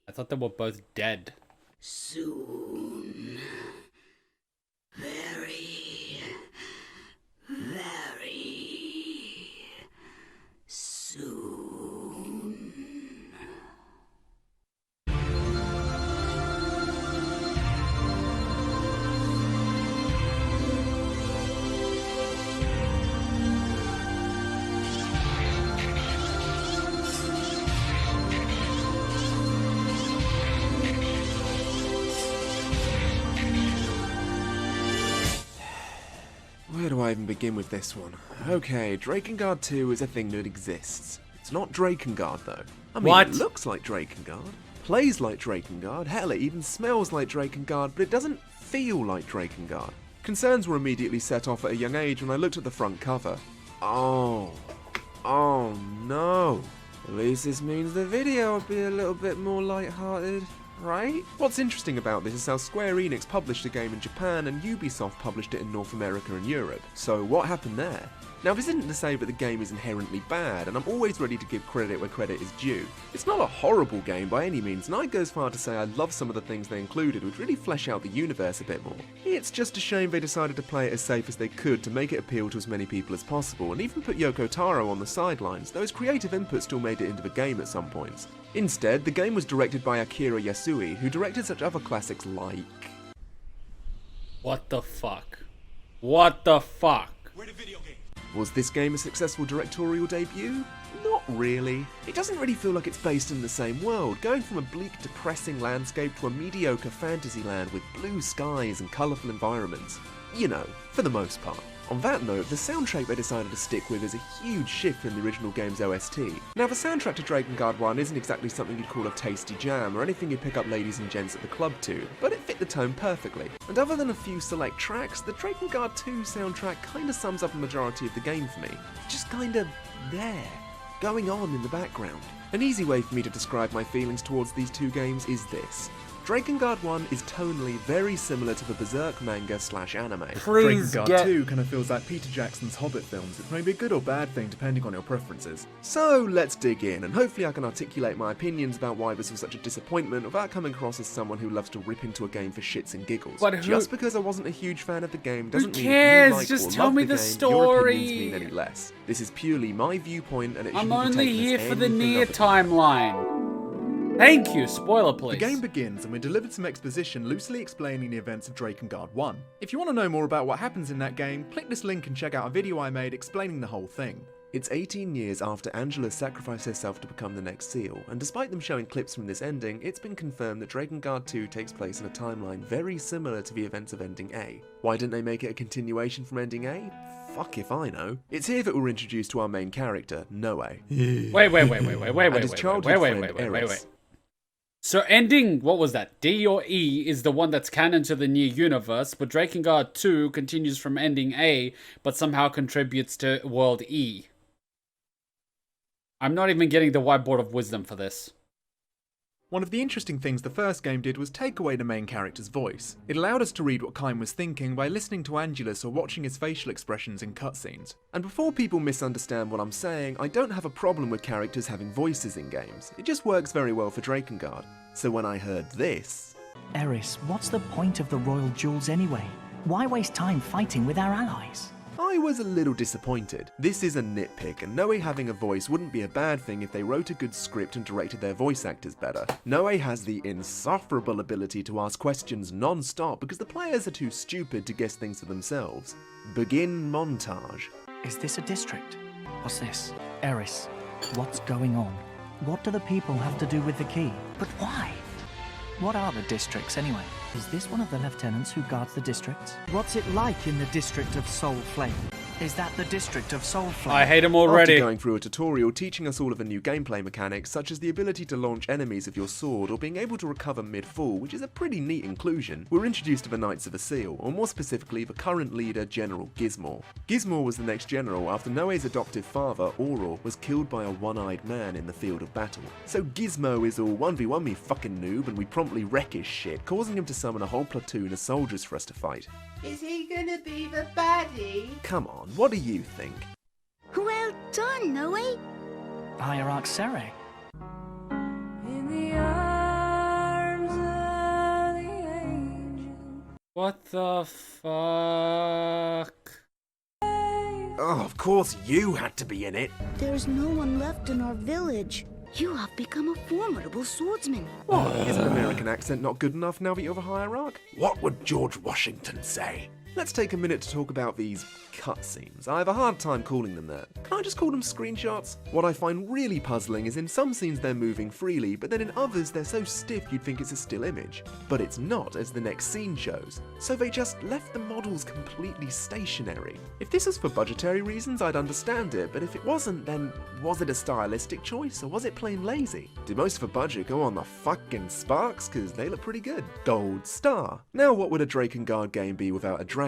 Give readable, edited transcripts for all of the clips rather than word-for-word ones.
I thought they were both dead. Soon. Very, very soon. Where do I even begin with this one? Okay, Drakengard 2 is a thing that exists. It's not Drakengard though. I mean, What? It looks like Drakengard, plays like Drakengard, hell, it even smells like Drakengard, but it doesn't feel like Drakengard. Concerns were immediately set off at a young age when I looked at the front cover. Oh no. At least this means the video will be a little bit more lighthearted. Right? What's interesting about this is how Square Enix published the game in Japan and Ubisoft published it in North America and Europe. So what happened there? Now this isn't to say that the game is inherently bad, and I'm always ready to give credit where credit is due. It's not a horrible game by any means, and I'd go as far to say I love some of the things they included, which really flesh out the universe a bit more. It's just a shame they decided to play it as safe as they could to make it appeal to as many people as possible, and even put Yoko Taro on the sidelines, though his creative input still made it into the game at some points. Instead, the game was directed by Akira Yasui, who directed such other classics like... What the fuck? What the fuck? Was this game a successful directorial debut? Not really. It doesn't really feel like it's based in the same world, going from a bleak, depressing landscape to a mediocre fantasy land with blue skies and colourful environments. You know, for the most part. On that note, the soundtrack they decided to stick with is a huge shift from the original game's OST. Now, the soundtrack to Drakengard 1 isn't exactly something you'd call a tasty jam or anything you'd pick up ladies and gents at the club to, but it fit the tone perfectly. And other than a few select tracks, the Drakengard 2 soundtrack kinda sums up a majority of the game for me. It's just kinda there, going on in the background. An easy way for me to describe my feelings towards these two games is this. Drakengard 1 is tonally very similar to the Berserk manga/anime. Please Drakengard 2 kind of feels like Peter Jackson's Hobbit films, which may be a good or bad thing depending on your preferences. So let's dig in, and hopefully I can articulate my opinions about why this was such a disappointment without coming across as someone who loves to rip into a game for shits and giggles. But just because I wasn't a huge fan of the game doesn't mean cares? if you like Just or tell love me the the game, your opinions story. mean any less. This is purely my viewpoint, and it I'm shouldn't be only taken here as for the anything NieR other than- timeline. Thank you, spoiler please. The game begins and we're delivered some exposition loosely explaining the events of Drakengard 1. If you want to know more about what happens in that game, click this link and check out a video I made explaining the whole thing. It's 18 years after Angela sacrificed herself to become the next seal, and despite them showing clips from this ending, it's been confirmed that Drakengard 2 takes place in a timeline very similar to the events of Ending A. Why didn't they make it a continuation from Ending A? Fuck if I know. It's here that we're introduced to our main character, Nowe. Wait. And his childhood friend, Eris. So ending, what was that? D or E is the one that's canon to the NieR universe, but Drakengard 2 continues from ending A, but somehow contributes to world E. I'm not even getting the whiteboard of wisdom for this. One of the interesting things the first game did was take away the main character's voice. It allowed us to read what Kaim was thinking by listening to Angelus or watching his facial expressions in cutscenes. And before people misunderstand what I'm saying, I don't have a problem with characters having voices in games. It just works very well for Drakengard. So when I heard this... Eris, what's the point of the royal jewels anyway? Why waste time fighting with our allies? I was a little disappointed. This is a nitpick, and Nowe having a voice wouldn't be a bad thing if they wrote a good script and directed their voice actors better. Nowe has the insufferable ability to ask questions non-stop because the players are too stupid to guess things for themselves. Begin montage. Is this a district? What's this? Eris, what's going on? What do the people have to do with the key? But why? What are the districts anyway? Is this one of the lieutenants who guards the districts? What's it like in the district of Soul Flame? Is that the district of Soul Flame? I hate him already. After going through a tutorial teaching us all of the new gameplay mechanics, such as the ability to launch enemies with your sword or being able to recover mid-fall, which is a pretty neat inclusion, we're introduced to the Knights of the Seal, or more specifically the current leader, General Gizmor. Gizmor was the next general after Nowe's adoptive father, Auror, was killed by a one-eyed man in the field of battle. So Gizmo is all 1v1 me fucking noob, and we promptly wreck his shit, causing him to summon a whole platoon of soldiers for us to fight. Is he gonna be the baddie? Come on, what do you think? Well done, Nowe. Hierarch Sere. In the eye What the fuck? Oh, of course you had to be in it. There's no one left in our village. You have become a formidable swordsman. What? Is an American accent not good enough now that you're the hierarch? What would George Washington say? Let's take a minute to talk about these cutscenes. I have a hard time calling them that. Can I just call them screenshots? What I find really puzzling is in some scenes they're moving freely, but then in others they're so stiff you'd think it's a still image. But it's not, as the next scene shows. So they just left the models completely stationary. If this was for budgetary reasons, I'd understand it, but if it wasn't, then was it a stylistic choice, or was it plain lazy? Did most of the budget go on the fucking sparks? Cause they look pretty good. Gold star. Now what would a Drakengard game be without a dragon?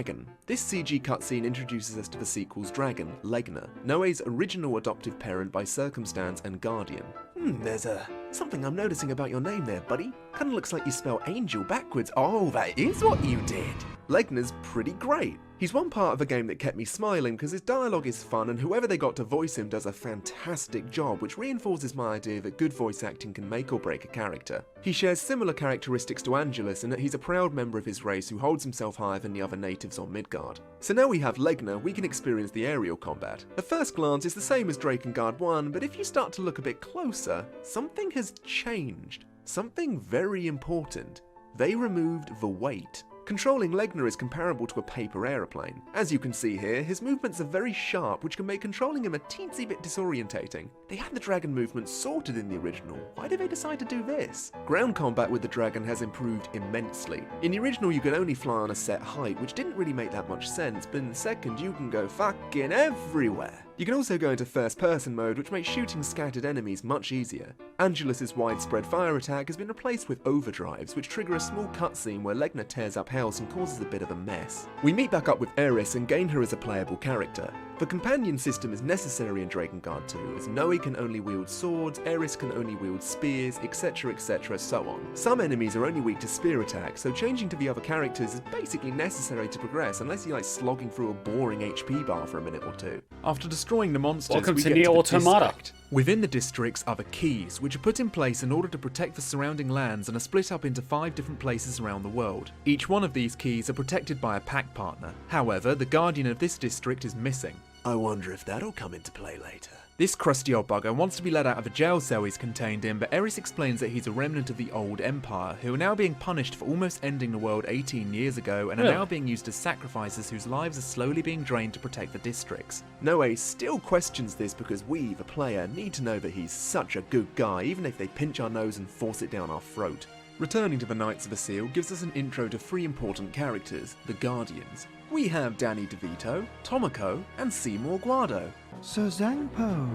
This CG cutscene introduces us to the sequel's dragon, Legna, Nowe's original adoptive parent by circumstance and guardian. There's something I'm noticing about your name there, buddy. Kinda looks like you spell angel backwards. Oh, that is what you did. Legna's pretty great. He's one part of the game that kept me smiling because his dialogue is fun and whoever they got to voice him does a fantastic job, which reinforces my idea that good voice acting can make or break a character. He shares similar characteristics to Angelus in that he's a proud member of his race who holds himself higher than the other natives on Midgard. So now we have Legna, we can experience the aerial combat. At first glance it's the same as Drakengard 1, but if you start to look a bit closer, something has changed. Something very important. They removed the weight. Controlling Legna is comparable to a paper aeroplane. As you can see here, his movements are very sharp, which can make controlling him a teensy bit disorientating. They had the dragon movement sorted in the original. Why did they decide to do this? Ground combat with the dragon has improved immensely. In the original you could only fly on a set height, which didn't really make that much sense, but in the second you can go fucking everywhere. You can also go into first person mode, which makes shooting scattered enemies much easier. Angelus's widespread fire attack has been replaced with overdrives, which trigger a small cutscene where Legna tears up house and causes a bit of a mess. We meet back up with Eris and gain her as a playable character. The companion system is necessary in Drakengard 2, as Nowe can only wield swords, Eris can only wield spears, etc, so on. Some enemies are only weak to spear attacks, so changing to the other characters is basically necessary to progress unless you're like slogging through a boring HP bar for a minute or two. After destroying the monsters, Welcome we to get NieR to the Automata. district. Within the districts are the keys, which are put in place in order to protect the surrounding lands and are split up into 5 different places around the world. Each one of these keys are protected by a pack partner. However, the guardian of this district is missing. I wonder if that'll come into play later. This crusty old bugger wants to be let out of a jail cell he's contained in, but Eris explains that he's a remnant of the old empire, who are now being punished for almost ending the world 18 years ago and are now being used as sacrifices whose lives are slowly being drained to protect the districts. Nowe still questions this because we, the player, need to know that he's such a good guy, even if they pinch our nose and force it down our throat. Returning to the Knights of the Seal gives us an intro to 3 important characters, the Guardians. We have Danny DeVito, Tomoko, and Seymour Guardo. Sir Zhangpo,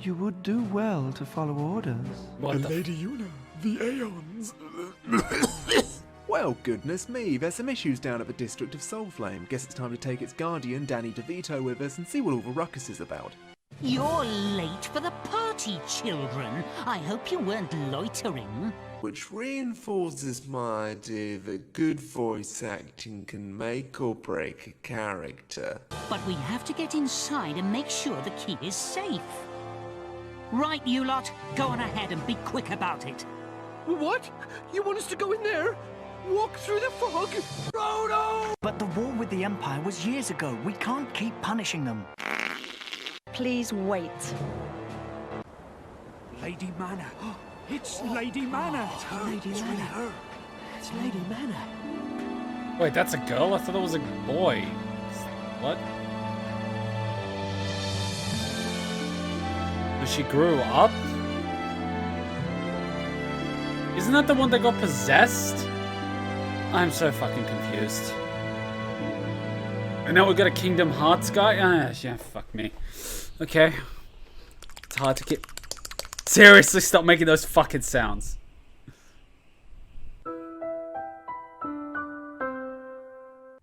you would do well to follow orders. What the Lady Yuna, the Aeons. Well, goodness me, there's some issues down at the district of Soulflame. Guess it's time to take its guardian, Danny DeVito, with us and see what all the ruckus is about. You're late for the party, children. I hope you weren't loitering. Which reinforces my idea that good voice acting can make or break a character. But we have to get inside and make sure the key is safe. Right, you lot, go on ahead and be quick about it. What? You want us to go in there? Walk through the fog? Oh no! But the war with the Empire was years ago. We can't keep punishing them. Please wait. Lady Mana. It's Lady Mana. It's her. Lady Mana. It's Lady Mana. Wait, that's a girl? I thought it was a boy. What? She grew up? Isn't that the one that got possessed? I'm so fucking confused. And now we got a Kingdom Hearts guy? Yeah, fuck me. Okay. It's hard to get... Seriously, stop making those fucking sounds.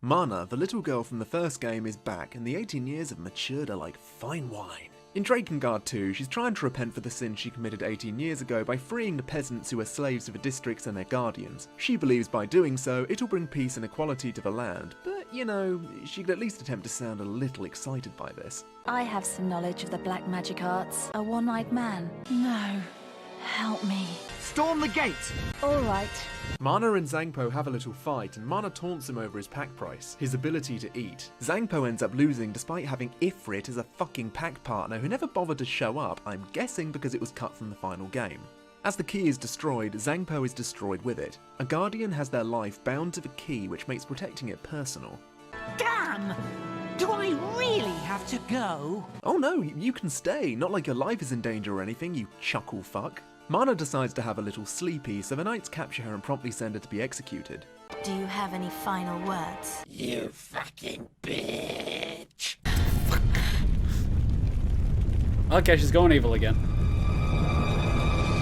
Mana, the little girl from the first game, is back, and the 18 years have matured her like fine wine. In Drakengard 2, she's trying to repent for the sin she committed 18 years ago by freeing the peasants who are slaves to the districts and their guardians. She believes by doing so, it'll bring peace and equality to the land, but, you know, she could at least attempt to sound a little excited by this. I have some knowledge of the black magic arts. A one-eyed man. No. Help me. Storm the gate! All right. Mana and Zangpo have a little fight, and Mana taunts him over his pack price, his ability to eat. Zangpo ends up losing despite having Ifrit as a fucking pack partner who never bothered to show up, I'm guessing because it was cut from the final game. As the key is destroyed, Zangpo is destroyed with it. A guardian has their life bound to the key, which makes protecting it personal. Damn! Do I really have to go? Oh no, you can stay, not like your life is in danger or anything, you chuckle fuck. Mana decides to have a little sleepy, so the knights capture her and promptly send her to be executed. Do you have any final words? You fucking bitch! Okay, she's going evil again.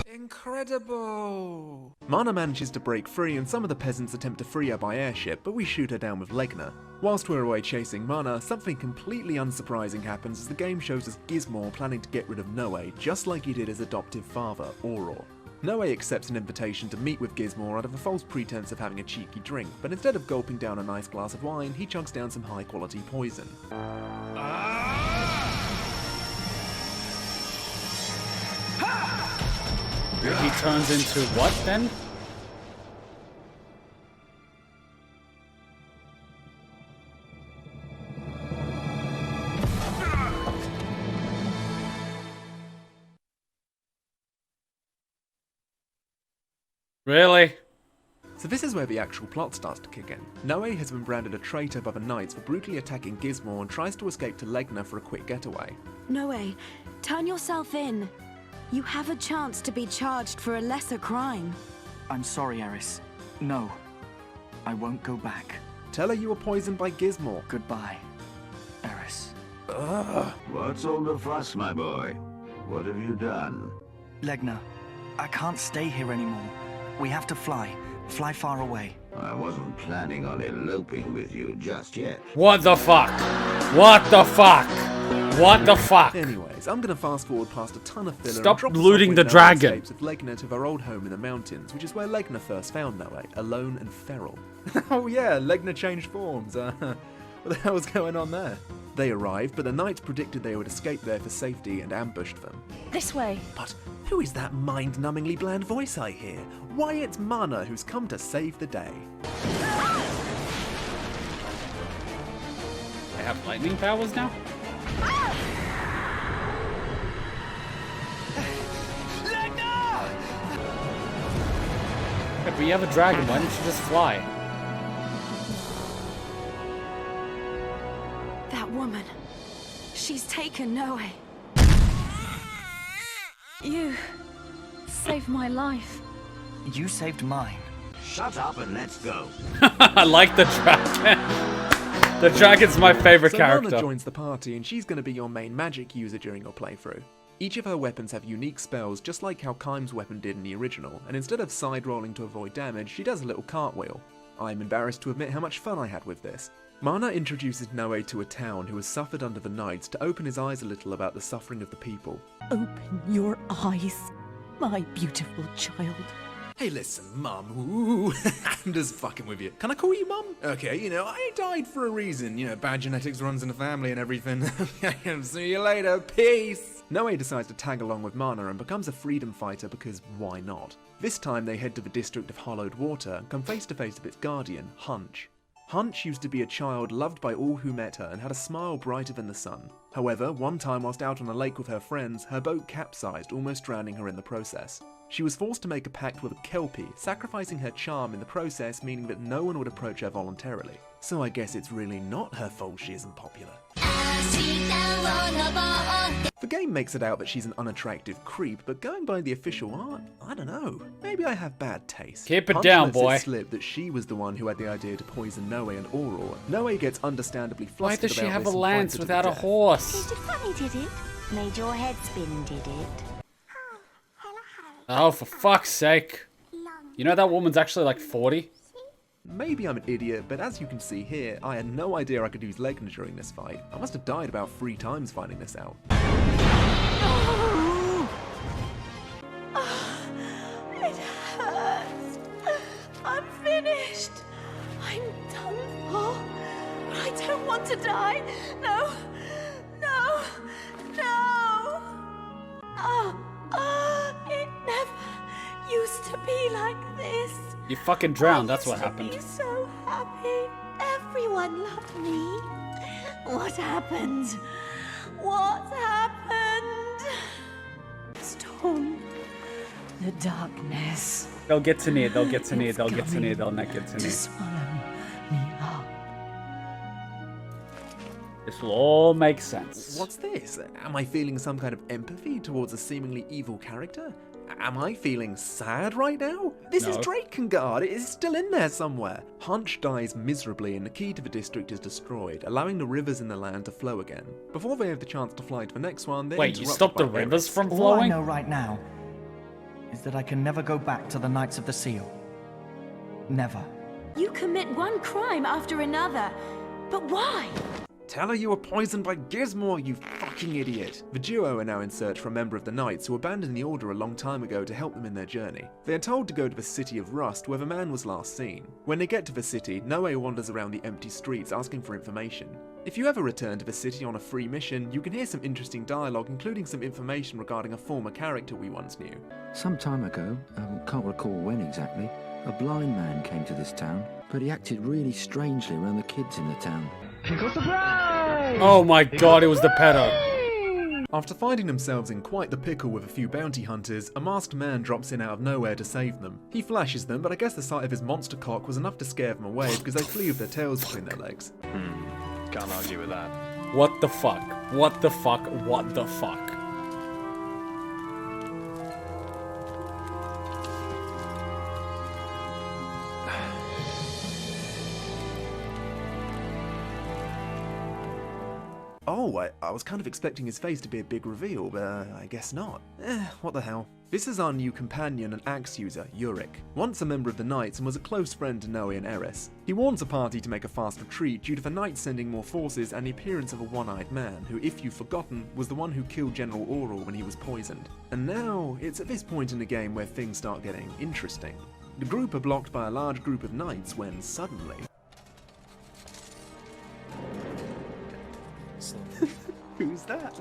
Incredible! Mana manages to break free, and some of the peasants attempt to free her by airship, but we shoot her down with Legna. Whilst we're away chasing Mana, something completely unsurprising happens as the game shows us Gizmo planning to get rid of Nowe, just like he did his adoptive father, Auror. Nowe accepts an invitation to meet with Gizmo out of a false pretense of having a cheeky drink, but instead of gulping down a nice glass of wine, he chugs down some high-quality poison. He turns into what then? Really? So this is where the actual plot starts to kick in. Nowe has been branded a traitor by the knights for brutally attacking Gizmo and tries to escape to Legna for a quick getaway. Nowe, turn yourself in. You have a chance to be charged for a lesser crime. I'm sorry, Eris. No. I won't go back. Tell her you were poisoned by Gizmo. Goodbye, Eris. What's all the fuss, my boy? What have you done? Legna, I can't stay here anymore. We have to fly. Fly far away. I wasn't planning on eloping with you just yet. What the fuck? What the fuck? What the fuck? Anyways, I'm gonna fast forward past a ton of filler. Stop and drop us looting off the where Nowe dragon. escapes with Legna to their old home in the mountains, which is where Legna first found Nowe, alone and feral. Oh yeah, Legna changed forms. What the hell's going on there? They arrived, but the knights predicted they would escape there for safety and ambushed them. This way. But who is that mind-numbingly bland voice I hear? Why, it's Mana who's come to save the day. They have lightning powers now? Yeah, but you have a dragon, why don't you just fly? That woman. She's taken Nowe. You saved my life. You saved mine. Shut up and let's go. I like the dragon. The dragon's my favorite So character. Mana joins the party, and she's going to be your main magic user during your playthrough. Each of her weapons have unique spells, just like how Kaim's weapon did in the original, and instead of side-rolling to avoid damage, she does a little cartwheel. I'm embarrassed to admit how much fun I had with this. Mana introduces Nowe to a town who has suffered under the Knights to open his eyes a little about the suffering of the people. Open your eyes, my beautiful child. Hey listen, Mum. Ooh, I'm just fucking with you. Can I call you Mum? Okay, I died for a reason. Bad genetics runs in the family and everything. See you later. Peace. Nowe decides to tag along with Mana and becomes a freedom fighter because why not? This time they head to the district of Hollowed Water and come face to face with its guardian, Hunch. Hunch used to be a child loved by all who met her and had a smile brighter than the sun. However, one time whilst out on a lake with her friends, her boat capsized, almost drowning her in the process. She was forced to make a pact with a Kelpie, sacrificing her charm in the process, meaning that no one would approach her voluntarily. So I guess it's really not her fault she isn't popular. The game makes it out that she's an unattractive creep, but going by the official art, I don't know. Maybe I have bad taste. Keep it Hunch down, lets boy. It slip that she was the one who had the idea to poison Nowe and Auror. Nowe gets understandably Why flustered does she about have a this and lance points her to without the a death. horse? Tasted funny, did it? Made your head spin, did it? Oh, for fuck's sake. You know that woman's actually like 40? Maybe I'm an idiot, but as you can see here, I had no idea I could use Legna during this fight. I must have died about 3 times finding this out. It hurts. I'm finished. I'm done for. I don't want to die. No. No. No. It never used this. You fucking drowned, I that's what used to happened. be so happy. Everyone loved me. What happened? What happened? Storm. The darkness. They'll get to NieR, they'll get to NieR, they'll get to NieR, they'll not get to To NieR. swallow me up. This will all make sense. What's this? Am I feeling some kind of empathy towards a seemingly evil character? Am I feeling sad right now? This is No. Drakengard. It is still in there somewhere. Hunch dies miserably and the key to the district is destroyed, allowing the rivers in the land to flow again. Before they have the chance to fly to the next one, they're Wait, you interrupted stopped the by rivers Urick. from All I flowing? know right now is that I can never go back to the Knights of the Seal. Never. You commit one crime after another. But why? Tell her you were poisoned by Gizmo, you fucking idiot! The duo are now in search for a member of the Knights who abandoned the Order a long time ago to help them in their journey. They are told to go to the city of Rust where the man was last seen. When they get to the city, Nowe wanders around the empty streets asking for information. If you ever return to the city on a free mission, you can hear some interesting dialogue including some information regarding a former character we once knew. Some time ago, can't recall when exactly, a blind man came to this town, but he acted really strangely around the kids in the town. Oh my god, it was the pedo. After finding themselves in quite the pickle with a few bounty hunters, a masked man drops in out of nowhere to save them. He flashes them, but I guess the sight of his monster cock was enough to scare them away because they flee with their tails between their legs. Can't argue with that. What the fuck? What the fuck? What the fuck? Oh, I was kind of expecting his face to be a big reveal, but I guess not. What the hell. This is our new companion and axe user, Urick. Once a member of the Knights and was a close friend to Nowe and Eris. He warns a party to make a fast retreat due to the Knights sending more forces and the appearance of a one-eyed man, who, if you've forgotten, was the one who killed General Oral when he was poisoned. And now, it's at this point in the game where things start getting interesting. The group are blocked by a large group of Knights when suddenly... Who's that?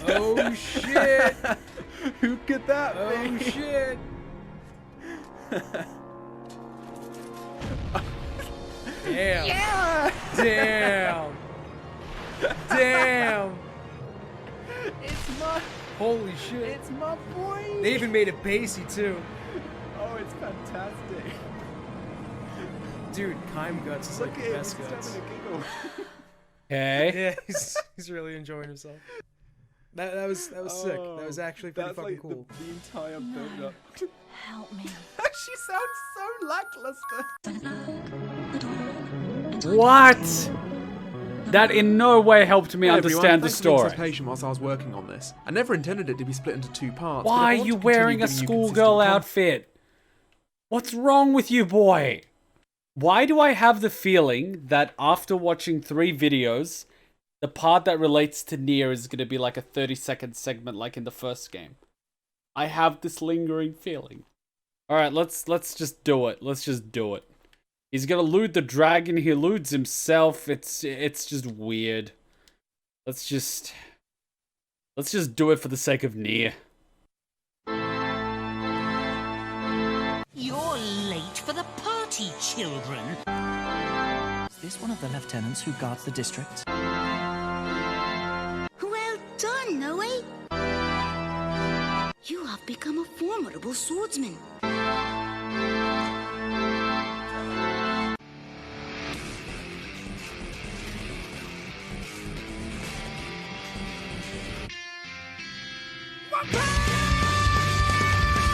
Oh shit! Who could that be? Oh shit! Damn! Yeah! Damn! Damn! It's my... Holy shit! It's my boy! They even made it pacey too. Oh, it's fantastic. Dude, Kime Guts is like the best guts. Okay. Yeah, he's really enjoying himself. That was sick. That was actually pretty fucking cool. The entire build-up. Help me. She sounds so lackluster. What? That in no way helped me understand the story. Patient whilst I was working on this. I never intended it to be split into two parts. Why are you wearing a schoolgirl outfit? What's wrong with you, boy? Why do I have the feeling that after watching 3 videos, the part that relates to NieR is going to be like a 30-second segment like in the first game? I have this lingering feeling. Alright, let's just do it. Let's just do it. He's going to loot the dragon. He eludes himself. It's just weird. Let's just do it for the sake of NieR. You're late for the party, children. Is this one of the lieutenants who guards the district? Well done, Nowe. You have become a formidable swordsman.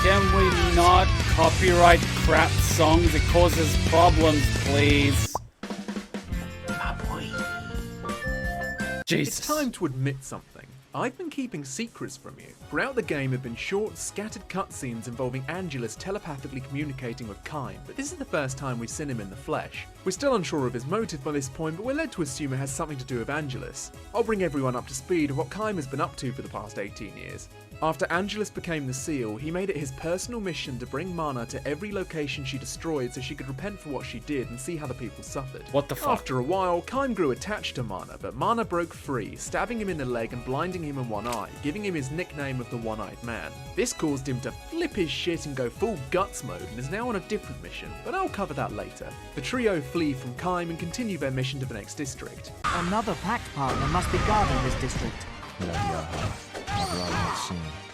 Can we not copyright crap songs? It causes problems, please. Jesus. It's time to admit something. I've been keeping secrets from you. Throughout the game have been short, scattered cutscenes involving Angelus telepathically communicating with Kime, but this is the first time we've seen him in the flesh. We're still unsure of his motive by this point, but we're led to assume it has something to do with Angelus. I'll bring everyone up to speed of what Kime has been up to for the past 18 years. After Angelus became the Seal, he made it his personal mission to bring Mana to every location she destroyed so she could repent for what she did and see how the people suffered. What the fuck? After a while, Kime grew attached to Mana, but Mana broke free, stabbing him in the leg and blinding him a one eye, giving him his nickname of the One-Eyed Man. This caused him to flip his shit and go full guts mode and is now on a different mission, but I'll cover that later. The trio flee from Climb and continue their mission to the next district. Another pact partner must be guarding this district.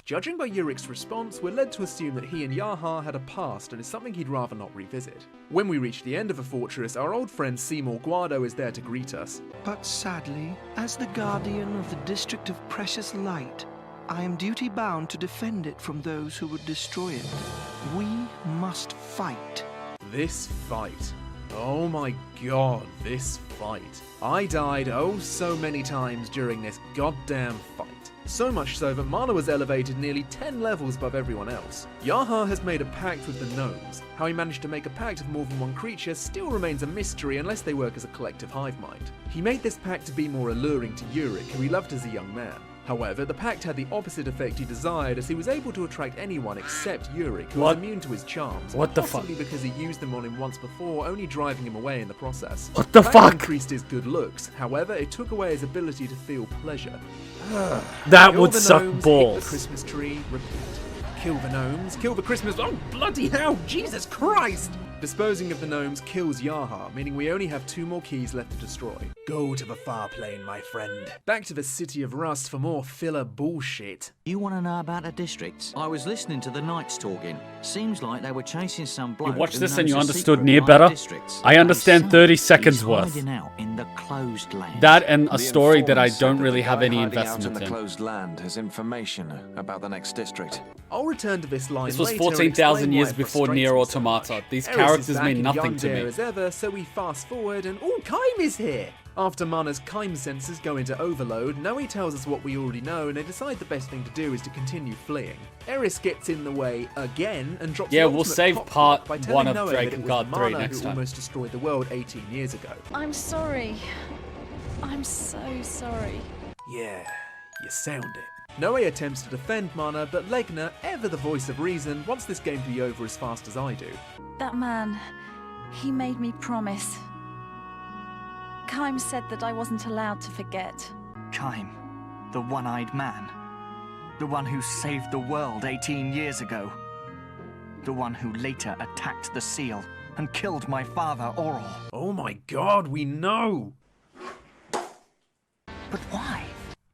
Judging by Urick's response, we're led to assume that he and Yaha had a past and is something he'd rather not revisit. When we reach the end of the fortress, our old friend Seymour Guardo is there to greet us. But sadly, as the guardian of the District of Precious Light, I am duty-bound to defend it from those who would destroy it. We must fight. This fight. Oh my god, this fight. I died oh so many times during this goddamn fight. So much so that Mana was elevated nearly 10 levels above everyone else. Yaha has made a pact with the gnomes. How he managed to make a pact of more than one creature still remains a mystery unless they work as a collective hive mind. He made this pact to be more alluring to Urick, who he loved as a young man. However, the pact had the opposite effect he desired, as he was able to attract anyone except Urick, who was immune to his charms. What the fuck? Possibly because he used them on him once before, only driving him away in the process. What the fuck? Increased his good looks. However, it took away his ability to feel pleasure. That would suck balls. balls. Hit the Christmas tree. Repeat. Kill the gnomes. Kill the Christmas. Oh bloody hell! Jesus Christ! Disposing of the gnomes kills Yaha, meaning we only have 2 more keys left to destroy. Go to the far plane, my friend. Back to the City of Rust for more filler bullshit. You want to know about the districts? I was listening to the knights talking. Seems like they were chasing some bloke. You watched who this and knows you a understood secret NieR behind better? districts. I understand And 30 so, seconds he's worth. hiding out in the closed land. That and a The story that I informant don't said really the have guy any hiding out investment in the in. closed land has information about the next district. I'll return to this line This was later and 14,000 explain years why it before frustrates NieR me so Automata. much. These Eris characters is back mean and nothing young to there me. as ever, so we fast forward and Kaim is here! After Mana's Kaim sensors go into overload, Nowe tells us what we already know and they decide the best thing to do is to continue fleeing. Eris gets in the way again and drops Yeah, the we'll ultimate save cock part by telling 1 of Nowe that it was Drakenguard 3 Mana next who time. almost destroyed the world 18 years ago. I'm sorry. I'm so sorry. Yeah, you sound it. Nowe attempts to defend Mana, but Legna, ever the voice of reason, wants this game to be over as fast as I do. That man, he made me promise. Kaim said that I wasn't allowed to forget. Kaim, the One-Eyed Man. The one who saved the world 18 years ago. The one who later attacked the seal and killed my father, Oral. Oh my god, we know! But why?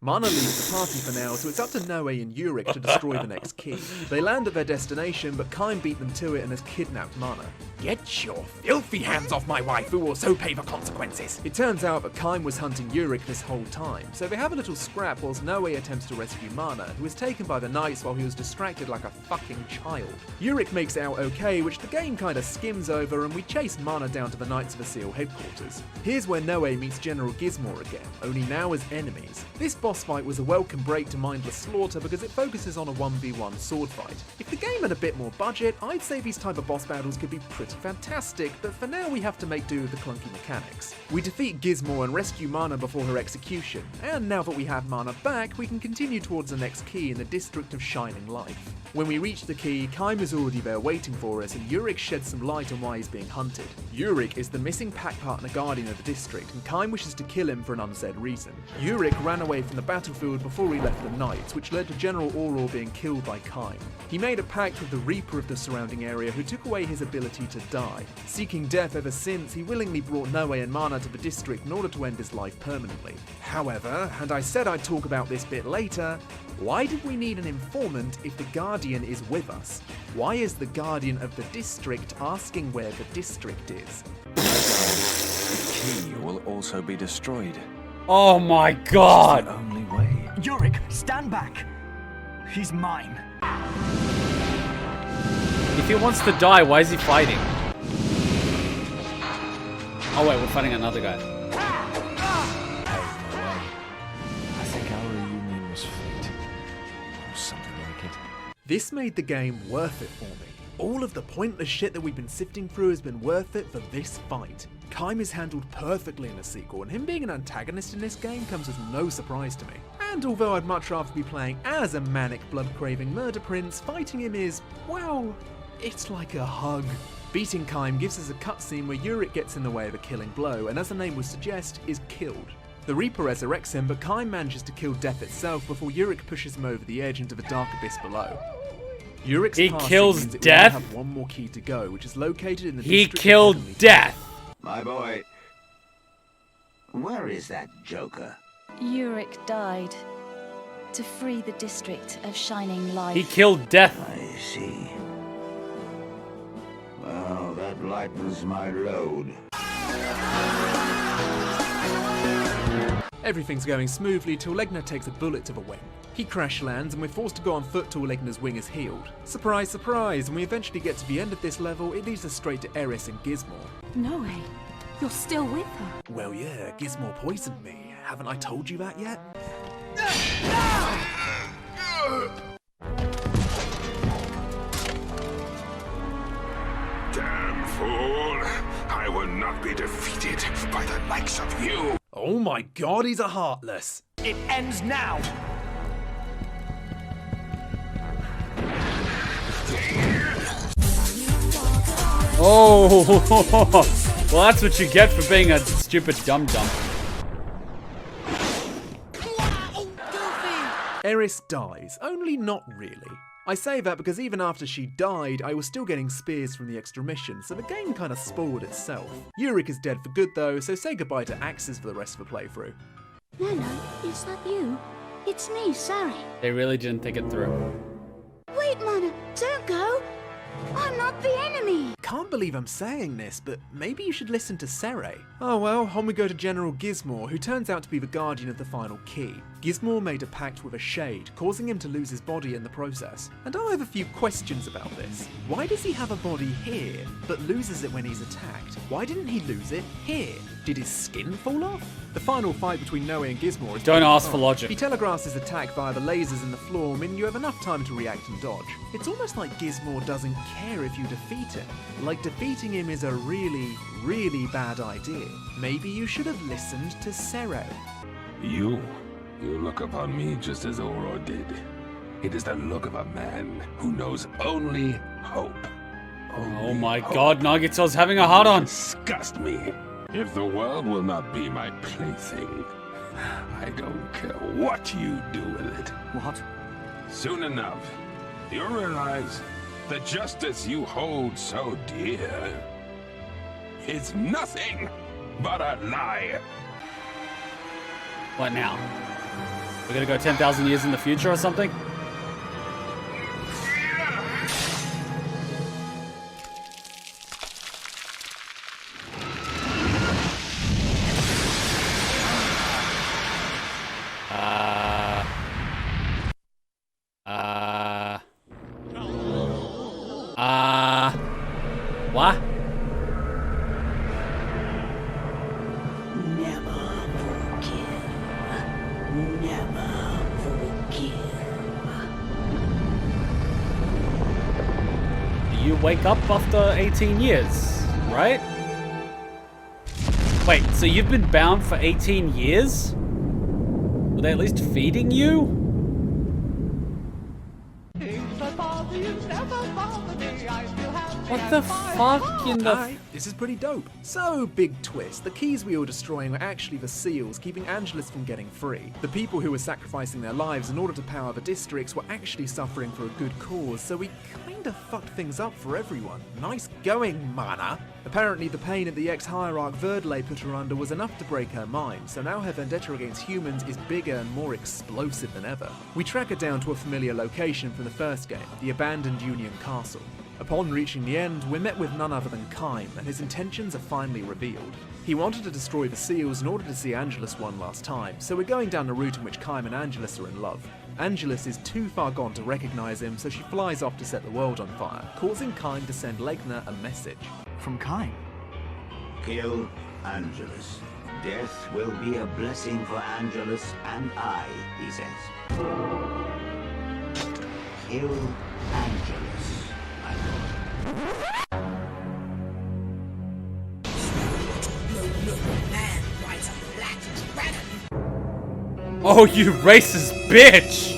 Mana leaves the party for now, so it's up to Nowe and Urick to destroy the next key. They land at their destination, but Kaim beat them to it and has kidnapped Mana. Get your filthy hands off my wife, who will so pay the consequences! It turns out that Kaim was hunting Urick this whole time, so they have a little scrap whilst Nowe attempts to rescue Mana, who was taken by the knights while he was distracted like a fucking child. Urick makes it out okay, which the game kinda skims over, and we chase Mana down to the Knights of the Seal headquarters. Here's where Nowe meets General Gizmor again, only now as enemies. This boss fight was a welcome break to mindless slaughter because it focuses on a 1v1 sword fight. If the game had a bit more budget, I'd say these type of boss battles could be pretty fantastic, but for now we have to make do with the clunky mechanics. We defeat Gizmor and rescue Mana before her execution, and now that we have Mana back, we can continue towards the next key in the District of Shining Life. When we reach the key, Kaim is already there waiting for us, and Urick sheds some light on why he's being hunted. Urick is the missing pack partner guardian of the district, and Kaim wishes to kill him for an unsaid reason. Urick ran away from the battlefield before he left the Knights, which led to General Auror being killed by Kaim. He made a pact with the Reaper of the surrounding area, who took away his ability to die. Seeking death ever since, he willingly brought Nowe and Mana to the district in order to end his life permanently. However, and I said I'd talk about this bit later, why did we need an informant if the Guardian is with us? Why is the Guardian of the district asking where the district is? The key will also be destroyed. Oh my god! It's the only way. Urick, stand back! He's mine. If he wants to die, why is he fighting? Oh wait, we're fighting another guy. I think our reunion was fate. Or something like it. This made the game worth it for me. All of the pointless shit that we've been sifting through has been worth it for this fight. Kaim is handled perfectly in the sequel, and him being an antagonist in this game comes as no surprise to me. And although I'd much rather be playing as a manic, blood-craving murder prince, fighting him is, well, it's like a hug. Beating Kaim gives us a cutscene where Urick gets in the way of a killing blow, and as the name would suggest, is killed. The Reaper resurrects him, but Kime manages to kill death itself before Urick pushes him over the edge into the dark abyss below. Urick's He passing kills means that we death? only have one more key to go, which is located in the He district of killed Heavenly death! My boy, where is that joker? Urick died to free the district of Shining Light. He killed death. I see. Well, that lightens my load. Everything's going smoothly till Legna takes a bullet to the wing. He crash lands and we're forced to go on foot till Legna's wing is healed. Surprise, surprise, when we eventually get to the end of this level, it leads us straight to Eris and Gizmo. Nowe, you're still with her. Well yeah, Gizmo poisoned me. Haven't I told you that yet? Damn fool! I will not be defeated by the likes of you! Oh my god, he's a Heartless! It ends now. Oh, well, that's what you get for being a stupid dum-dum. Eris dies, only not really. I say that because even after she died, I was still getting spears from the extra mission, so the game kinda spoiled itself. Urick is dead for good though, so say goodbye to axes for the rest of the playthrough. No, is that you? It's me, Sari. They really didn't think it through. Wait, Mana, don't go. I'm not the enemy. Can't believe I'm saying this, but maybe you should listen to Sere. Oh well, on we go to General Gizmo, who turns out to be the guardian of the final key. Gizmo made a pact with a shade, causing him to lose his body in the process. And I have a few questions about this. Why does he have a body here, but loses it when he's attacked? Why didn't he lose it here? Did his skin fall off? The final fight between Nowe and Gizmo is... Don't ask for logic. He telegraphs his attack via the lasers in the floor, meaning you have enough time to react and dodge. It's almost like Gizmo doesn't care if you defeat him. Like defeating him is a really, really bad idea. Maybe you should have listened to Sere. You look upon me just as Oro did. It is the look of a man who knows only hope. Oh my god, Nagito's having a hard-on. Disgust me. If the world will not be my plaything, I don't care what you do with it. What? Soon enough, you'll realize the justice you hold so dear is nothing but a lie. What now? We're gonna go 10,000 years in the future or something? What? You wake up after 18 years, right? Wait, so you've been bound for 18 years? Were they at least feeding you? What the fuck in the... This is pretty dope. So, big twist. The keys we were destroying were actually the seals, keeping Angelus from getting free. The people who were sacrificing their lives in order to power the districts were actually suffering for a good cause, so we kinda fucked things up for everyone. Nice going, Mana! Apparently the pain that the ex-hierarch Verdele put her under was enough to break her mind, so now her vendetta against humans is bigger and more explosive than ever. We track her down to a familiar location from the first game, the abandoned Union Castle. Upon reaching the end, we're met with none other than Kime, and his intentions are finally revealed. He wanted to destroy the seals in order to see Angelus one last time, so we're going down the route in which Kime and Angelus are in love. Angelus is too far gone to recognize him, so she flies off to set the world on fire, causing Kime to send Legna a message. From Kime? Kill Angelus. Death will be a blessing for Angelus and I, he says. Kill Angelus, my lord. Oh, you racist bitch!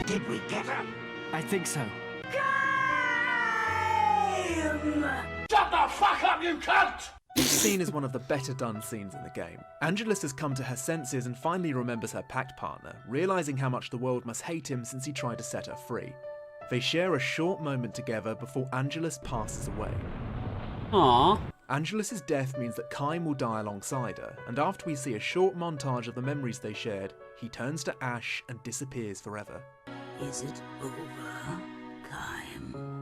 Did we get her? I think so. Shut the fuck up, you cunt! Each scene is one of the better done scenes in the game. Angelus has come to her senses and finally remembers her pact partner, realising how much the world must hate him since he tried to set her free. They share a short moment together before Angelus passes away. Aww. Angelus's death means that Kaim will die alongside her, and after we see a short montage of the memories they shared, he turns to ash and disappears forever. Is it over, Kaim?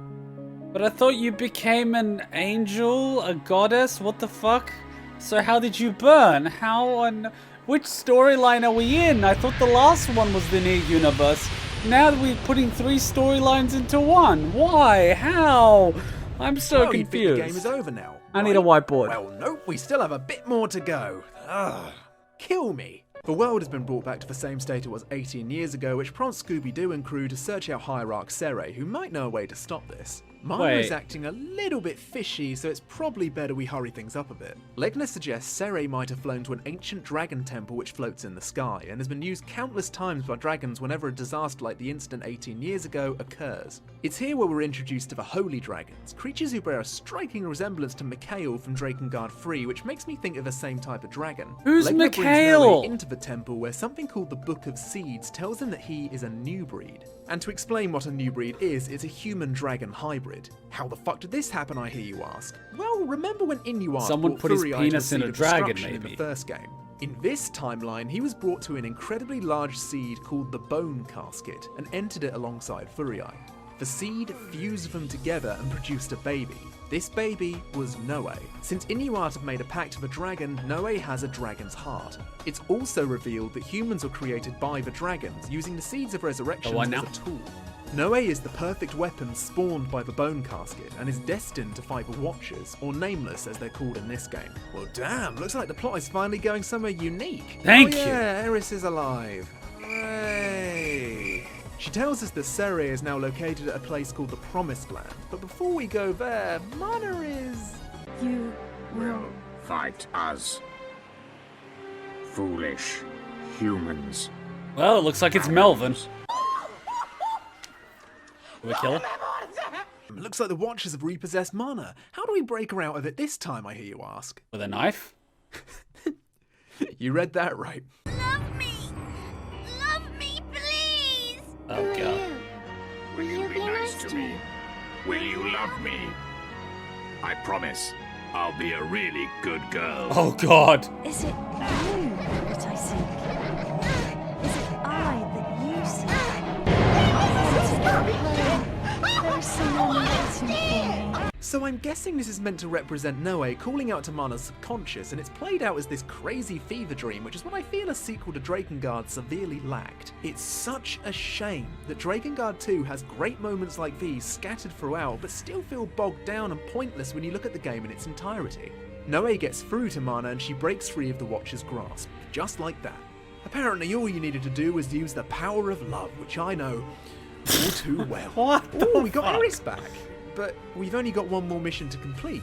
But I thought you became an angel, a goddess, what the fuck? So how did you burn? How on... Which storyline are we in? I thought the last one was the NieR universe. Now we're putting 3 storylines into one. Why? How? I'm so confused. You think the game is over now? I need a whiteboard. Well, nope, we still have a bit more to go. Ugh. Kill me. The world has been brought back to the same state it was 18 years ago, which prompts Scooby-Doo and crew to search out Hierarch Sere, who might know a way to stop this. Mana is acting a little bit fishy, so it's probably better we hurry things up a bit. Legna suggests Sere might have flown to an ancient dragon temple which floats in the sky, and has been used countless times by dragons whenever a disaster like the incident 18 years ago occurs. It's here where we're introduced to the Holy Dragons, creatures who bear a striking resemblance to Mikhail from Drakengard 3, which makes me think of the same type of dragon. Who's Legna brings Mikhail? Nowe into the temple where something called the Book of Seeds tells him that he is a new breed. And to explain what a new breed is, it's a human-dragon hybrid. How the fuck did this happen, I hear you ask? Well, remember when Inuart Someone put his penis in a dragon, maybe. In the first game. In this timeline, he was brought to an incredibly large seed called the Bone Casket, and entered it alongside Furiai. The seed fused them together and produced a baby. This baby was Nowe. Since Inuart have made a pact with a dragon, Nowe has a dragon's heart. It's also revealed that humans were created by the dragons, using the seeds of resurrection as a tool. Nowe is the perfect weapon spawned by the Bone Casket, and is destined to fight the Watchers, or Nameless as they're called in this game. Well damn, looks like the plot is finally going somewhere unique. Thank you! Yeah, Eris is alive. Hooray! She tells us that Sere is now located at a place called the Promised Land, but before we go there, Mana is... You will fight us. Foolish humans. Well, it looks like it's Melvin. Will we kill her? Looks like the Watchers have repossessed Mana. How do we break her out of it this time, I hear you ask? With a knife? You read that right. Love me! Love me, please! Oh god. Will you be nice to me? Will you love me? I promise, I'll be a really good girl. Oh god. Is it you that I seek? Is it I that you seek? There is someone waiting for me. So I'm guessing this is meant to represent Nowe calling out to Mana's subconscious, and it's played out as this crazy fever dream, which is what I feel a sequel to Drakengard severely lacked. It's such a shame that Drakengard 2 has great moments like these scattered throughout, but still feel bogged down and pointless when you look at the game in its entirety. Nowe gets through to Mana and she breaks free of the Watcher's grasp, just like that. Apparently all you needed to do was use the power of love, which I know all too well. What the Ooh, we got fuck? Eris back. But we've only got one more mission to complete,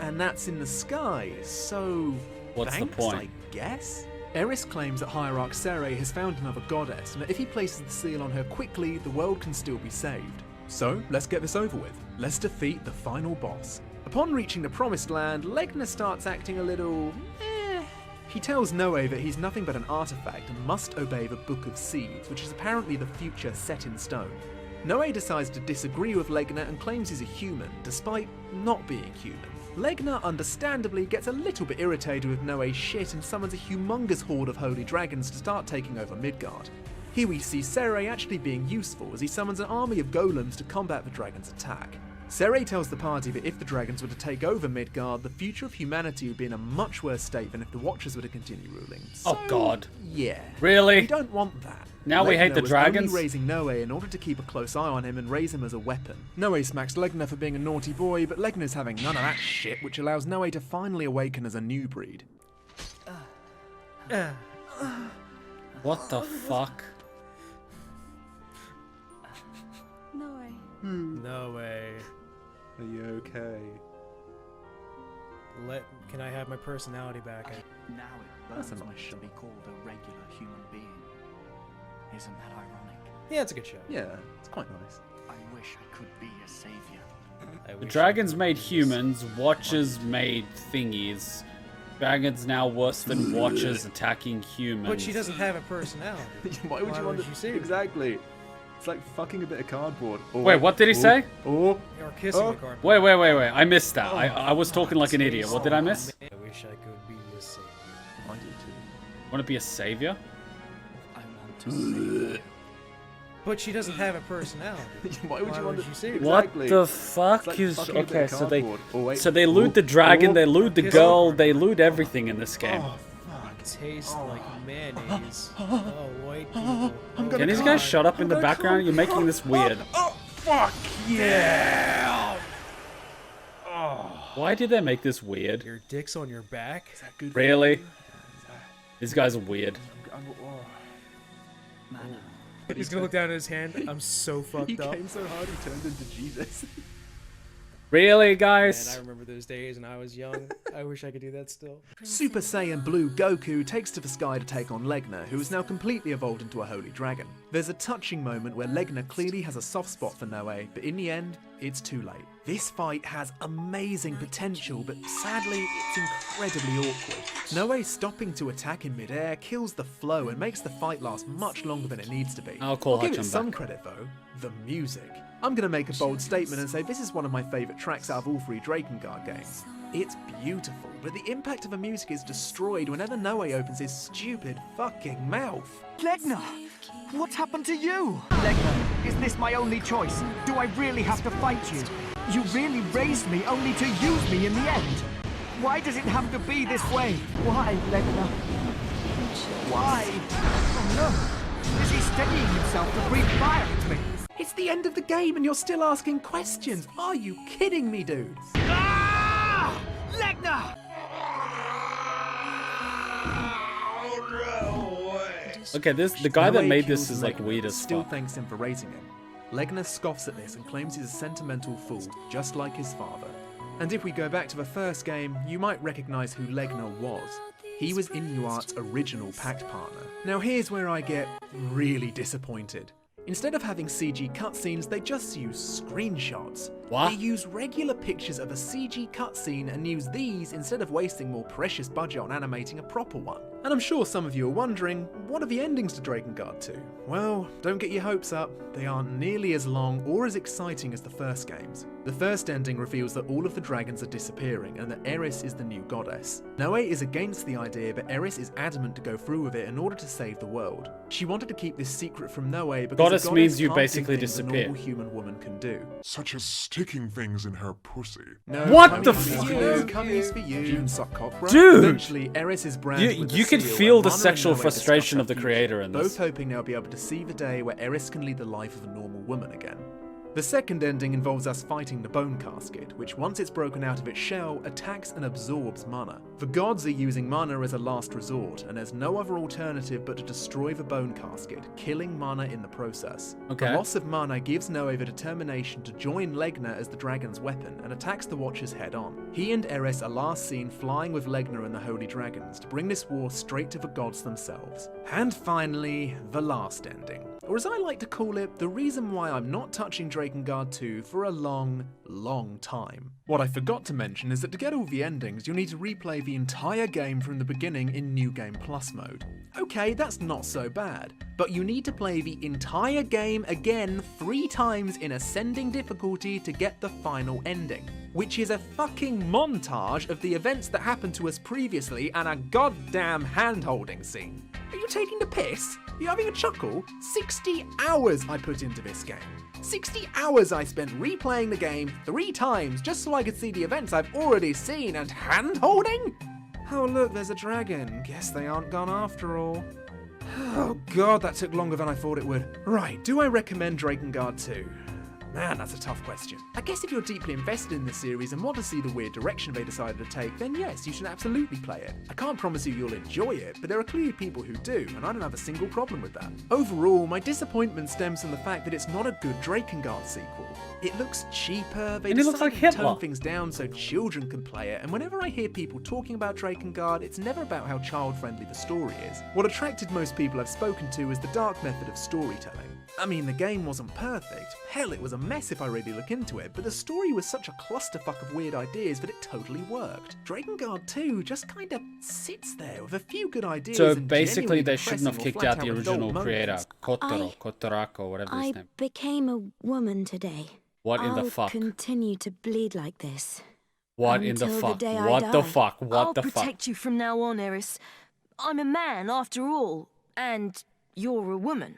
and that's in the sky, so what's thanks, the point? I guess? Eris claims that Hierarch Sere has found another goddess, and that if he places the seal on her quickly, the world can still be saved. So, let's get this over with. Let's defeat the final boss. Upon reaching the Promised Land, Legna starts acting a little... He tells Nowe that he's nothing but an artifact and must obey the Book of Seeds, which is apparently the future set in stone. Nowe decides to disagree with Legna and claims he's a human, despite not being human. Legna, understandably, gets a little bit irritated with Nowe's shit and summons a humongous horde of holy dragons to start taking over Midgard. Here we see Sere actually being useful as he summons an army of golems to combat the dragon's attack. Sere tells the party that if the dragons were to take over Midgard, the future of humanity would be in a much worse state than if the Watchers were to continue ruling. So, oh god. Yeah. Really? We don't want that. Now we hate the was dragons? only raising Nowe in order to keep a close eye on him and raise him as a weapon. Nowe smacks Legna for being a naughty boy, but Legna's having none of that shit, which allows Nowe to finally awaken as a new breed. What the fuck? No way. No way. Are you okay? Can I have my personality back? Now it burns me to be called a regular human being. Isn't that ironic? Yeah, it's a good show. Yeah, it's quite nice. I wish I could be a savior. The dragons made humans, watchers made thingies. Dragons now worse than watchers attacking humans. But she doesn't have a personality. Why would you want to see her? Exactly. It's like fucking a bit of cardboard. Wait, what did he say? Or kissing a cardboard. Wait. I missed that. I was talking like an idiot. What did I miss? I wish I could be a savior. I do too. Want to be a savior? I want to save her. But she doesn't have a personality. Why would you want to see her? What the fuck like is... fucking a bit of Okay, cardboard. so they loot the dragon, they loot the girl, they loot everything in this game. Oh, fuck. Tastes like mayonnaise. Oh, white people. Can these guys shut up in the background? You're making this weird. Oh, fuck yeah! Oh. Why did they make this weird? Your dick's on your back? Is that good? Really? These guys are weird. He's gonna look down at his hand. I'm so fucked up. He came so hard he turned into Jesus. Really, guys? Man, I remember those days when I was young. I wish I could do that still. Super Saiyan Blue Goku takes to the sky to take on Legna, who is now completely evolved into a holy dragon. There's a touching moment where Legna clearly has a soft spot for Nowe, but in the end, it's too late. This fight has amazing potential, but sadly, it's incredibly awkward. Nowe stopping to attack in midair kills the flow and makes the fight last much longer than it needs to be. I'll give it some credit though, the music. I'm going to make a bold statement and say this is one of my favourite tracks out of all three Drakengard games. It's beautiful, but the impact of the music is destroyed whenever Nowe opens his stupid fucking mouth. Legna! What happened to you? Legna, is this my only choice? Do I really have to fight you? You really raised me only to use me in the end. Why does it have to be this way? Why, Legna? Why? Oh no! Is he steadying himself to breathe fire into me? It's the end of the game and you're still asking questions. Are you kidding me, dude? Ah! Legna! Okay, the guy that made this is like weird as still fuck. thanks him for raising him. Legna scoffs at this and claims he's a sentimental fool, just like his father. And if we go back to the first game, you might recognise who Legna was. He was Inuart's original pact partner. Now here's where I get really disappointed. Instead of having CG cutscenes, they just use screenshots. What? They use regular pictures of a CG cutscene and use these instead of wasting more precious budget on animating a proper one. And I'm sure some of you are wondering, what are the endings to Drakengard 2? Well, don't get your hopes up. They aren't nearly as long or as exciting as the first games. The first ending reveals that all of the dragons are disappearing and that Eris is the new goddess. Nowe is against the idea, but Eris is adamant to go through with it in order to save the world. She wanted to keep this secret from Nowe because Goddess means you can't do basically things a disappear. normal human woman can do. Such as sticking things in her pussy. No, What the fuck? Cummies for you. You can suck cock, bro. Dude! Eventually, Eris is branded with You the could seal, feel and the Mana and sexual Nowe frustration discuss of the her creator future, in both this. hoping they'll be able to see the day where Eris can lead the life of a normal woman again. The second ending involves us fighting the bone casket, which once it's broken out of its shell, attacks and absorbs mana. The gods are using mana as a last resort, and there's no other alternative but to destroy the bone casket, killing mana in the process. Okay. The loss of mana gives Nowe the determination to join Legna as the dragon's weapon, and attacks the Watchers head on. He and Eris are last seen flying with Legna and the Holy Dragons to bring this war straight to the gods themselves. And finally, the last ending. Or as I like to call it, the reason why I'm not touching Drakengard 2 for a long, long time. What I forgot to mention is that to get all the endings, you'll need to replay the entire game from the beginning in New Game Plus mode. Okay, that's not so bad, but you need to play the entire game again 3 times in ascending difficulty to get the final ending, which is a fucking montage of the events that happened to us previously and a goddamn hand-holding scene. Are you taking the piss? Are you having a chuckle? 60 hours I put into this game. 60 hours I spent replaying the game 3 times just so I could see the events I've already seen and hand-holding? Oh look, there's a dragon. Guess they aren't gone after all. Oh god, that took longer than I thought it would. Right, do I recommend Drakengard 2? Man, that's a tough question. I guess if you're deeply invested in the series and want to see the weird direction they decided to take, then yes, you should absolutely play it. I can't promise you you'll enjoy it, but there are clearly people who do, and I don't have a single problem with that. Overall, my disappointment stems from the fact that it's not a good Drakengard sequel. It looks cheaper, they And it looks like decided to Hitler. tone things down so children can play it, and whenever I hear people talking about Drakengard, it's never about how child-friendly the story is. What attracted most people I've spoken to is the dark method of storytelling. I mean, the game wasn't perfect. Hell, it was a mess if I really look into it, but the story was such a clusterfuck of weird ideas that it totally worked. Drakengard 2 just kinda sits there with a few good ideas. So and basically, they depressing shouldn't have or kicked flat out the out original adult creator, moments. Kotorako, whatever his I name. became a woman today. What in the I'll fuck? continue to bleed like this. What in the until fuck? day I What the die. fuck? What I'll the fuck? protect you from now on, Eris. I'm a man, after all, and you're a woman.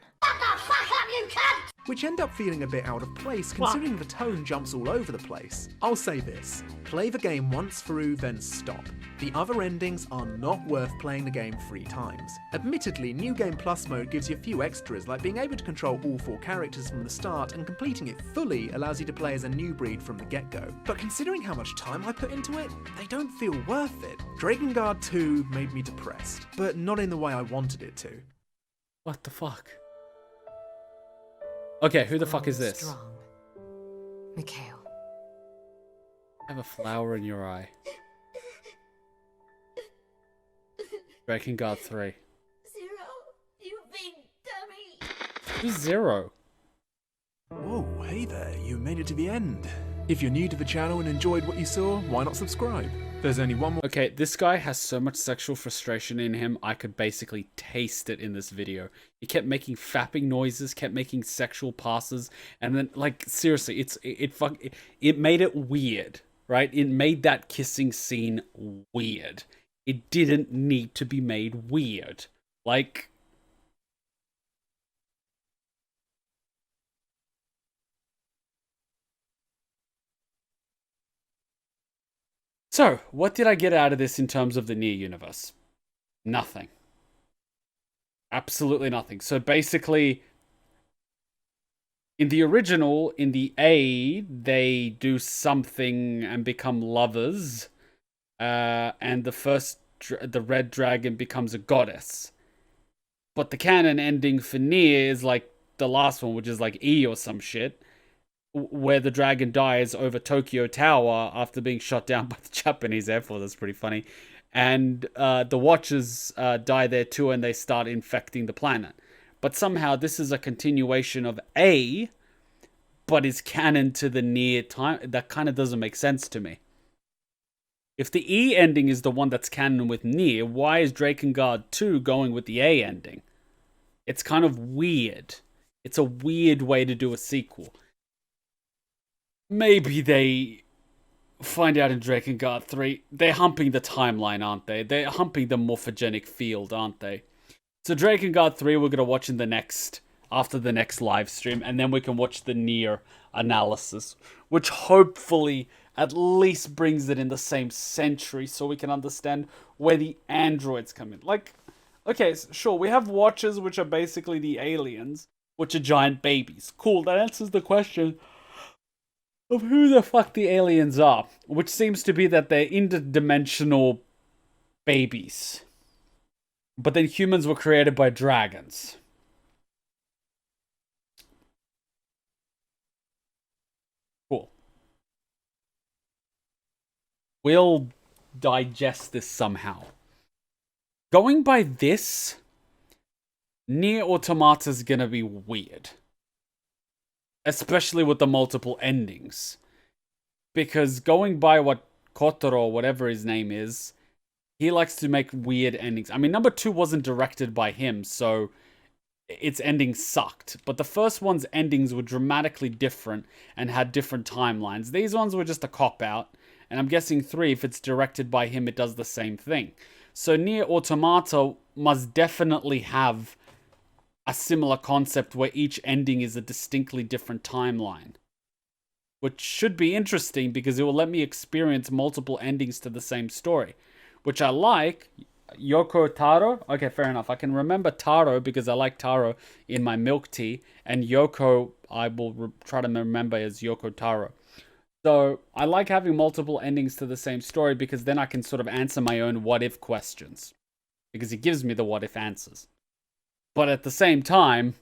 Which end up feeling a bit out of place considering the tone jumps all over the place. I'll say this, play the game once through then stop. The other endings are not worth playing the game 3 times. Admittedly, New Game Plus mode gives you a few extras like being able to control all 4 characters from the start, and completing it fully allows you to play as a new breed from the get-go. But considering how much time I put into it, they don't feel worth it. Drakengard 2 made me depressed, but not in the way I wanted it to. What the fuck? Okay, who the fuck is this? Strong. Mikhail. Have a flower in your eye. Drakengard 3. Zero, you big dummy. Who's Zero? Whoa, hey there, you made it to the end. If you're new to the channel and enjoyed what you saw, why not subscribe? There's only one more. Okay, this guy has so much sexual frustration in him, I could basically taste it in this video. He kept making fapping noises, kept making sexual passes, and then, like, seriously, it made it weird, right? It made that kissing scene weird. It didn't need to be made weird. Like... So, what did I get out of this in terms of the NieR universe? Nothing. Absolutely nothing. So basically, in the original, in the A, they do something and become lovers. And the red dragon becomes a goddess. But the canon ending for NieR is like the last one, which is like E or some shit, where the dragon dies over Tokyo Tower after being shot down by the Japanese Air Force. That's pretty funny. And the Watchers die there too, and they start infecting the planet. But somehow this is a continuation of A, but is canon to the NieR time. That kind of doesn't make sense to me. If the E ending is the one that's canon with NieR, why is Drakengard 2 going with the A ending? It's kind of weird. It's a weird way to do a sequel. Maybe they find out in Drakengard 3. They're humping the timeline, aren't they? They're humping the morphogenic field, aren't they? So Drakengard 3 we're going to watch in after the next live stream, and then we can watch the NieR analysis, which hopefully at least brings it in the same century so we can understand where the androids come in. Like, okay, sure, we have Watchers, which are basically the aliens, which are giant babies. Cool, that answers the question of who the fuck the aliens are, which seems to be that they're interdimensional babies. But then humans were created by dragons. Cool. We'll digest this somehow. Going by this, NieR Automata is gonna be weird. Especially with the multiple endings. Because going by what Kotaro, whatever his name is, he likes to make weird endings. I mean, number 2 wasn't directed by him, so its ending sucked. But the first one's endings were dramatically different and had different timelines. These ones were just a cop-out. And I'm guessing 3, if it's directed by him, it does the same thing. So NieR Automata must definitely have a similar concept where each ending is a distinctly different timeline. Which should be interesting because it will let me experience multiple endings to the same story. Which I like. Yoko Taro? Okay, fair enough. I can remember Taro because I like Taro in my milk tea. And Yoko, I will try to remember as Yoko Taro. So I like having multiple endings to the same story because then I can sort of answer my own what-if questions. Because it gives me the what-if answers. But at the same time,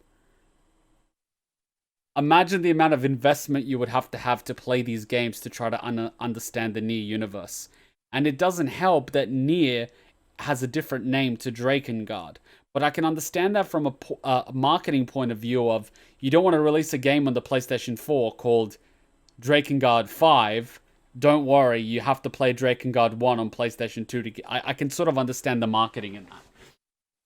imagine the amount of investment you would have to play these games to try to understand the NieR universe. And it doesn't help that NieR has a different name to Drakengard. But I can understand that from a marketing point of view of you don't want to release a game on the PlayStation 4 called Drakengard 5. Don't worry, you have to play Drakengard 1 on PlayStation 2 to get... I can sort of understand the marketing in that.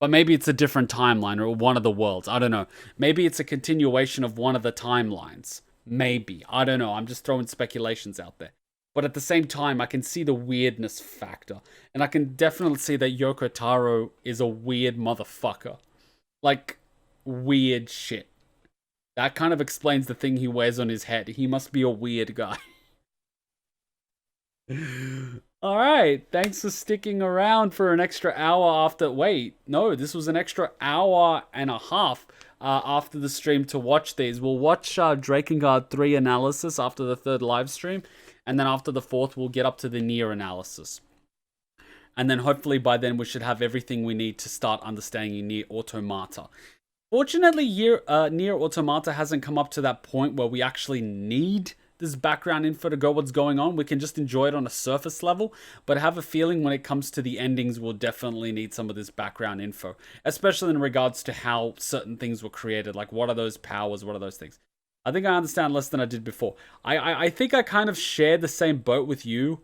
But maybe it's a different timeline or one of the worlds. I don't know. Maybe it's a continuation of one of the timelines. Maybe. I don't know. I'm just throwing speculations out there. But at the same time, I can see the weirdness factor. And I can definitely see that Yoko Taro is a weird motherfucker. Like, weird shit. That kind of explains the thing he wears on his head. He must be a weird guy. Alright, thanks for sticking around for an extra hour after... Wait, no, this was an extra hour and a half after the stream to watch these. We'll watch Drakengard 3 analysis after the 3rd live stream. And then after the 4th, we'll get up to the NieR analysis. And then hopefully by then we should have everything we need to start understanding NieR Automata. Fortunately, NieR Automata hasn't come up to that point where we actually need this background info to go what's going on. We can just enjoy it on a surface level. But I have a feeling when it comes to the endings, we'll definitely need some of this background info. Especially in regards to how certain things were created. Like, what are those powers? What are those things? I think I understand less than I did before. I think I kind of share the same boat with you,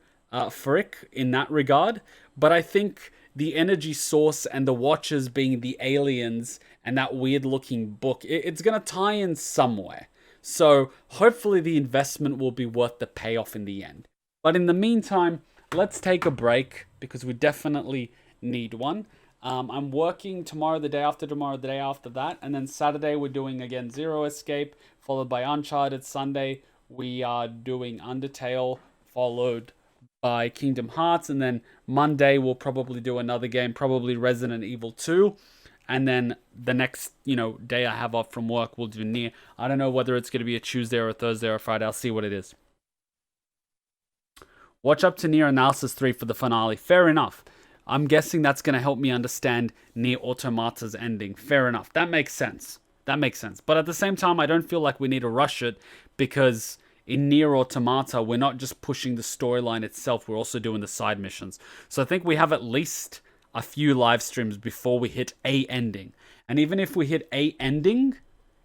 Frick, in that regard. But I think the energy source and the watchers being the aliens and that weird looking book, it's going to tie in somewhere. So hopefully the investment will be worth the payoff in the end. But in the meantime, let's take a break because we definitely need one. I'm working tomorrow, the day after tomorrow, the day after that. And then Saturday, we're doing, again, Zero Escape, followed by Uncharted. Sunday, we are doing Undertale, followed by Kingdom Hearts. And then Monday, we'll probably do another game, probably Resident Evil 2. And then the next, day I have off from work, we'll do NieR. I don't know whether it's going to be a Tuesday or a Thursday or a Friday. I'll see what it is. Watch up to NieR Analysis 3 for the finale. Fair enough. I'm guessing that's going to help me understand NieR Automata's ending. Fair enough. That makes sense. That makes sense. But at the same time, I don't feel like we need to rush it because in NieR Automata, we're not just pushing the storyline itself. We're also doing the side missions. So I think we have at least a few live streams before we hit a ending. And even if we hit a ending,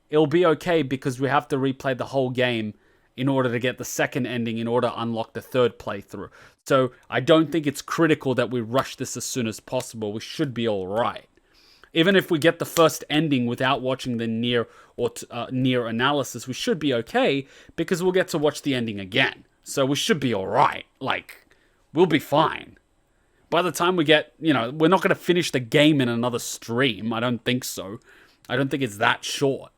it'll be okay because we have to replay the whole game in order to get the second ending, in order to unlock the 3rd playthrough. So I don't think it's critical that we rush this as soon as possible. We should be all right. Even if we get the first ending without watching the NieR analysis, we should be okay because we'll get to watch the ending again. So we should be all right. Like, we'll be fine. By the time we get, we're not going to finish the game in another stream. I don't think so. I don't think it's that short.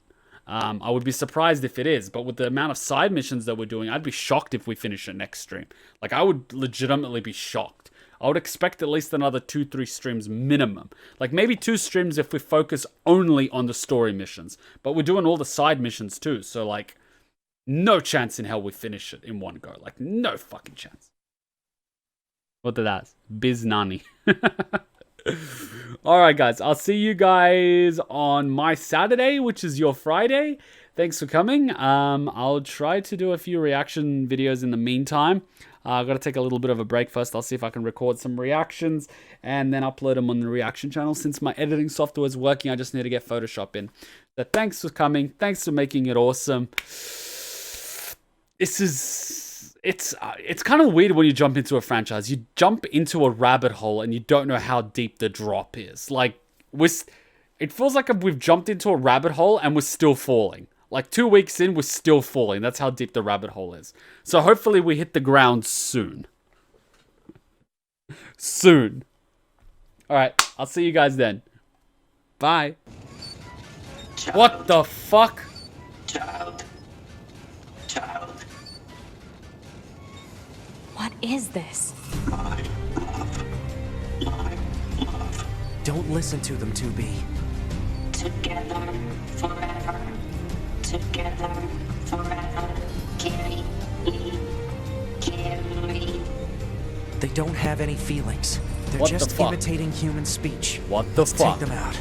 I would be surprised if it is, but with the amount of side missions that we're doing, I'd be shocked if we finish it next stream. Like, I would legitimately be shocked. I would expect at least another 2-3 streams minimum. Like, maybe 2 streams if we focus only on the story missions. But we're doing all the side missions too, so, like, no chance in hell we finish it in one go. Like, no fucking chance. What did that? Biz Nani. Alright guys, I'll see you guys on my Saturday, which is your Friday. Thanks for coming. I'll try to do a few reaction videos in the meantime. I've got to take a little bit of a break first. I'll see if I can record some reactions and then upload them on the reaction channel. Since my editing software is working, I just need to get Photoshop in. So thanks for coming. Thanks for making it awesome. It's kind of weird when you jump into a franchise. You jump into a rabbit hole and you don't know how deep the drop is. Like, it feels like we've jumped into a rabbit hole and we're still falling. Like 2 weeks in, we're still falling. That's how deep the rabbit hole is. So hopefully we hit the ground soon. Soon. Alright, I'll see you guys then. Bye. Child. What the fuck? Child. What is this? Don't listen to them, 2B. Together forever. Together forever. Carry me. They don't have any feelings. They're What just the fuck? imitating human speech. What the Let's fuck? take them out.